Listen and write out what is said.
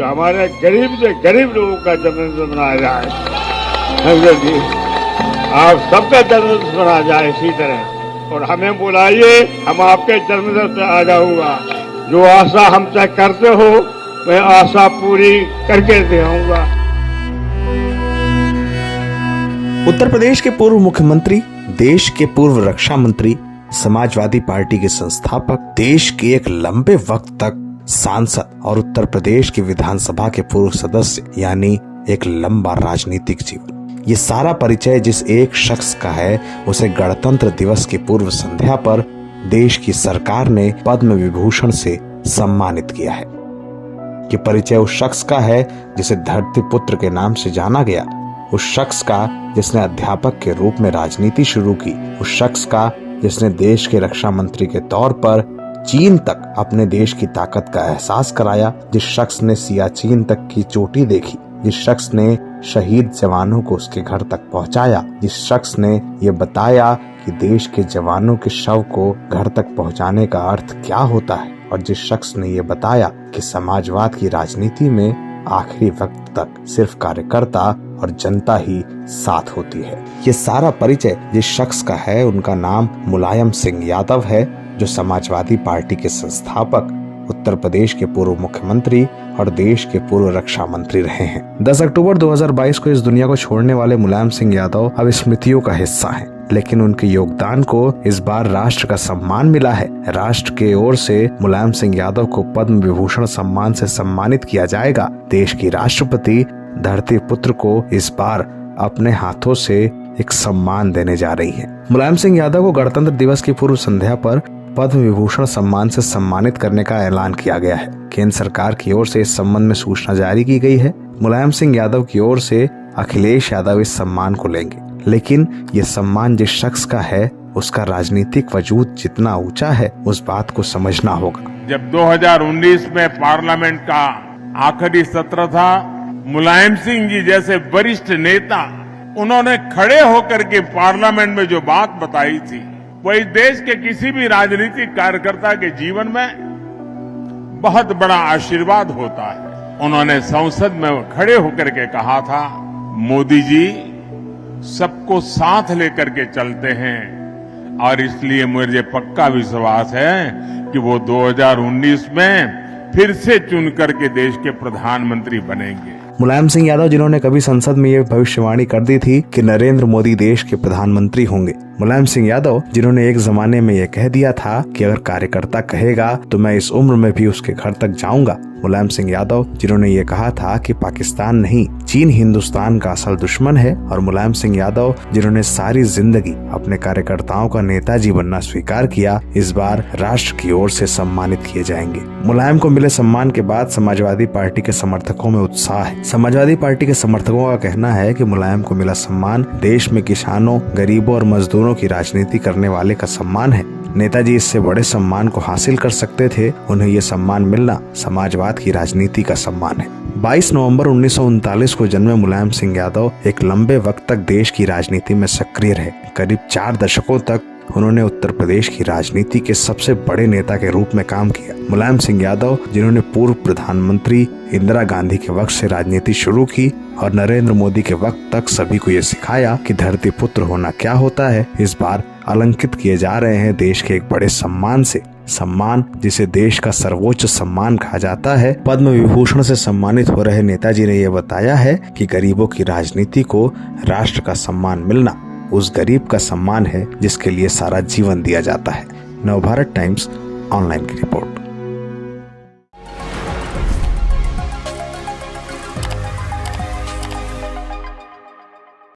हमारे गरीब से गरीब लोगों का जन्मदिन मनाया जाए। शंकर जी, आप सबका जन्मदिन मनाया जाए इसी तरह, और हमें बुलाइए, हम आपके जन्मदिन से आ जाऊंगा। जो आशा हमसे करते हो मैं आशा पूरी करके दिखाऊंगा। उत्तर प्रदेश के पूर्व मुख्यमंत्री, देश के पूर्व रक्षा मंत्री, समाजवादी पार्टी के संस्थापक, देश के एक लंबे वक्त तक सांसद और उत्तर प्रदेश की विधानसभा के पूर्व सदस्य, यानी एक लंबा राजनीतिक जीवन। ये सारा परिचय जिस एक शख्स का है, उसे गणतंत्र दिवस की पूर्व संध्या पर देश की सरकार ने पद्म विभूषण से सम्मानित किया है। ये परिचय उस शख्स का है जिसे धरती पुत्र के नाम से जाना गया, उस शख्स का जिसने अध्यापक के रूप में राजनीति शुरू की, उस शख्स का जिसने देश के रक्षा मंत्री के तौर पर चीन तक अपने देश की ताकत का एहसास कराया, जिस शख्स ने सियाचिन तक की चोटी देखी, जिस शख्स ने शहीद जवानों को उसके घर तक पहुंचाया, जिस शख्स ने ये बताया कि देश के जवानों के शव को घर तक पहुंचाने का अर्थ क्या होता है, और जिस शख्स ने ये बताया कि समाजवाद की राजनीति में आखिरी वक्त तक सिर्फ कार्यकर्ता और जनता ही साथ होती है। ये सारा परिचय जिस शख्स का है, उनका नाम मुलायम सिंह यादव है, जो समाजवादी पार्टी के संस्थापक, उत्तर प्रदेश के पूर्व मुख्यमंत्री और देश के पूर्व रक्षा मंत्री रहे हैं। 10 अक्टूबर 2022 को इस दुनिया को छोड़ने वाले मुलायम सिंह यादव अब स्मृतियों का हिस्सा हैं, लेकिन उनके योगदान को इस बार राष्ट्र का सम्मान मिला है। राष्ट्र के ओर से मुलायम सिंह यादव को पद्म विभूषण सम्मान से सम्मानित किया जाएगा। देश की राष्ट्रपति धरती पुत्र को इस बार अपने हाथों से एक सम्मान देने जा रही है। मुलायम सिंह यादव को गणतंत्र दिवस की पूर्व संध्या पर पद्म विभूषण सम्मान से सम्मानित करने का ऐलान किया गया है। केंद्र सरकार की ओर से इस संबंध में सूचना जारी की गई है। मुलायम सिंह यादव की ओर से अखिलेश यादव इस सम्मान को लेंगे, लेकिन ये सम्मान जिस शख्स का है, उसका राजनीतिक वजूद जितना ऊंचा है, उस बात को समझना होगा। जब 2019 में पार्लियामेंट का आखिरी सत्र था, मुलायम सिंह जी जैसे वरिष्ठ नेता, उन्होंने खड़े होकर के पार्लियामेंट में जो बात बताई थी, वही देश के किसी भी राजनीतिक कार्यकर्ता के जीवन में बहुत बड़ा आशीर्वाद होता है। उन्होंने संसद में खड़े होकर के कहा था, मोदी जी सबको साथ लेकर के चलते हैं, और इसलिए मुझे पक्का विश्वास है कि वो 2019 में फिर से चुन करके देश के प्रधानमंत्री बनेंगे। मुलायम सिंह यादव, जिन्होंने कभी संसद में ये भविष्यवाणी कर दी थी कि नरेंद्र मोदी देश के प्रधानमंत्री होंगे। मुलायम सिंह यादव, जिन्होंने एक जमाने में ये कह दिया था कि अगर कार्यकर्ता कहेगा तो मैं इस उम्र में भी उसके घर तक जाऊंगा। मुलायम सिंह यादव, जिन्होंने ये कहा था कि पाकिस्तान नहीं, चीन हिंदुस्तान का असल दुश्मन है। और मुलायम सिंह यादव, जिन्होंने सारी जिंदगी अपने कार्यकर्ताओं का नेताजी बनना स्वीकार किया, इस बार राष्ट्र की ओर से सम्मानित किए जाएंगे। मुलायम को मिले सम्मान के बाद समाजवादी पार्टी के समर्थकों में उत्साह है। समाजवादी पार्टी के समर्थकों का कहना है कि मुलायम को मिला सम्मान देश में किसानों, गरीबों और मजदूरों की राजनीति करने वाले का सम्मान है। नेताजी इससे बड़े सम्मान को हासिल कर सकते थे, उन्हें ये सम्मान मिलना समाजवाद की राजनीति का सम्मान है। 22 नवंबर 1939 को जन्मे मुलायम सिंह यादव एक लंबे वक्त तक देश की राजनीति में सक्रिय रहे। करीब 4 दशकों तक उन्होंने उत्तर प्रदेश की राजनीति के सबसे बड़े नेता के रूप में काम किया। मुलायम सिंह यादव, जिन्होंने पूर्व प्रधानमंत्री इंदिरा गांधी के वक्त से राजनीति शुरू की और नरेंद्र मोदी के वक्त तक सभी को ये सिखाया कि धरती पुत्र होना क्या होता है, इस बार अलंकित किए जा रहे हैं देश के एक बड़े सम्मान से। सम्मान जिसे देश का सर्वोच्च सम्मान कहा जाता है। पद्म विभूषण से सम्मानित हो रहे नेताजी ने यह बताया है कि गरीबों की राजनीति को राष्ट्र का सम्मान मिलना उस गरीब का सम्मान है जिसके लिए सारा जीवन दिया जाता है। नवभारत टाइम्स ऑनलाइन की रिपोर्ट।